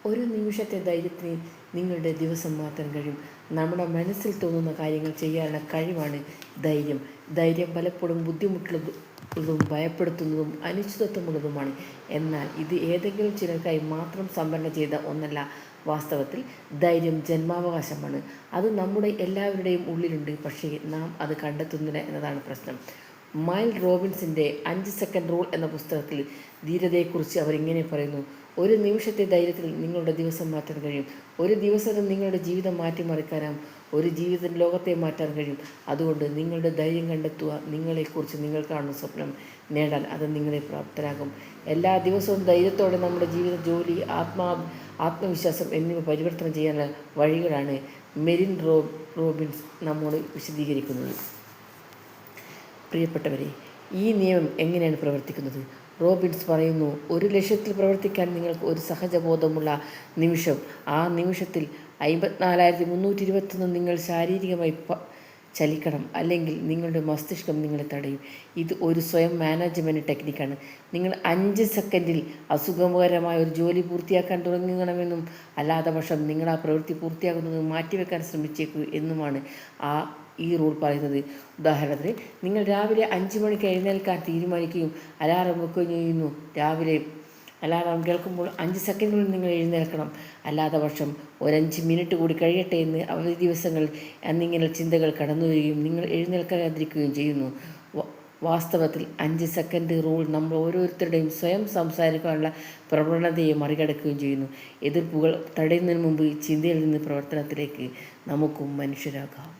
ഒരു നിമിഷത്തെ ധൈര്യത്തിന് നിങ്ങളുടെ ദിവസം മാറ്റാൻ കഴിയും. നമ്മുടെ മനസ്സിൽ തോന്നുന്ന കാര്യങ്ങൾ ചെയ്യാനുള്ള കഴിവാണ് ധൈര്യം. ധൈര്യം പലപ്പോഴും ബുദ്ധിമുട്ടുള്ളതും ഭയപ്പെടുത്തുന്നതും അനിശ്ചിതത്വമുള്ളതുമാണ്. എന്നാൽ ഇത് ഏതെങ്കിലും ചിലർക്കായി മാത്രം സംഭരണം ചെയ്ത ഒന്നല്ല. വാസ്തവത്തിൽ ധൈര്യം ജന്മാവകാശമാണ്. അത് നമ്മുടെ എല്ലാവരുടെയും ഉള്ളിലുണ്ട്. പക്ഷേ നാം അത് കണ്ടെത്തുന്നില്ല എന്നതാണ് പ്രശ്നം. മൈൽ റോബിൻസിൻ്റെ 5 സെക്കൻഡ് റൂൾ എന്ന പുസ്തകത്തിൽ ധീരതയെക്കുറിച്ച് അവർ ഇങ്ങനെ പറയുന്നു: ഒരു നിമിഷത്തെ ധൈര്യത്തിൽ നിങ്ങളുടെ ദിവസം മാറ്റാൻ കഴിയും. ഒരു ദിവസത്തിൽ നിങ്ങളുടെ ജീവിതം മാറ്റിമറിക്കാനാവും. ഒരു ജീവിതം ലോകത്തെ മാറ്റാൻ കഴിയും. അതുകൊണ്ട് നിങ്ങളുടെ ധൈര്യം കണ്ടെത്തുക. നിങ്ങളെക്കുറിച്ച് നിങ്ങൾ കാണുന്ന സ്വപ്നം നേടാൻ അത് നിങ്ങളെ പ്രാപ്തരാകും. എല്ലാ ദിവസവും ധൈര്യത്തോടെ നമ്മുടെ ജീവിതം, ജോലി, ആത്മവിശ്വാസം എന്നിവ പരിവർത്തനം ചെയ്യാനുള്ള വഴികളാണ് മെരിൻ റോബിൻസ് നമ്മോട് വിശദീകരിക്കുന്നത്. പ്രിയപ്പെട്ടവരെ, ഈ നിയമം എങ്ങനെയാണ് പ്രവർത്തിക്കുന്നത്? റോബിൻസ് പറയുന്നു: ഒരു ലക്ഷ്യത്തിൽ പ്രവർത്തിക്കാൻ നിങ്ങൾക്ക് ഒരു സഹജബോധമുള്ള നിമിഷം. ആ നിമിഷത്തിൽ 54,321 നിങ്ങൾ ശാരീരികമായി ചലിക്കണം, അല്ലെങ്കിൽ നിങ്ങളുടെ മസ്തിഷ്കം നിങ്ങളെ തടയും. ഇത് ഒരു സ്വയം മാനേജ്മെൻറ്റ് ടെക്നിക്കാണ്. നിങ്ങൾ 5 സെക്കൻഡിൽ അസുഖകരമായ ഒരു ജോലി പൂർത്തിയാക്കാൻ തുടങ്ങണമെന്നും അല്ലാത്ത പക്ഷം നിങ്ങൾ ആ പ്രവൃത്തി പൂർത്തിയാക്കുന്നത് മാറ്റിവെക്കാൻ ശ്രമിച്ചേക്കൂ എന്നുമാണ് ഈ റൂൾ പറയുന്നത്. ഉദാഹരണത്തിന്, നിങ്ങൾ രാവിലെ 5 മണിക്ക് എഴുന്നേൽക്കാൻ തീരുമാനിക്കുകയും അലാറം വെക്കുകയും ചെയ്യുന്നു. രാവിലെ അലാറം കേൾക്കുമ്പോൾ 5 സെക്കൻഡിനുള്ളിൽ നിങ്ങൾ എഴുന്നേൽക്കണം, അല്ലാത്ത പക്ഷം ഒരു 5 മിനിറ്റ് കൂടി കഴിയട്ടെ എന്ന് അവധി ദിവസങ്ങൾ എന്നിങ്ങനെ ചിന്തകൾ കടന്നു വരികയും നിങ്ങൾ എഴുന്നേൽക്കാതിരിക്കുകയും ചെയ്യുന്നു. വാസ്തവത്തിൽ 5 സെക്കൻഡ് റൂൾ നമ്മൾ ഓരോരുത്തരുടെയും സ്വയം സംസാരിക്കാനുള്ള പ്രവണതയെ മറികടക്കുകയും ചെയ്യുന്നു. എതിർപ്പുകൾ തടയുന്നതിന് മുമ്പ് ചിന്തയിൽ നിന്ന് പ്രവർത്തനത്തിലേക്ക് നമുക്കും മനുഷ്യരാകാം.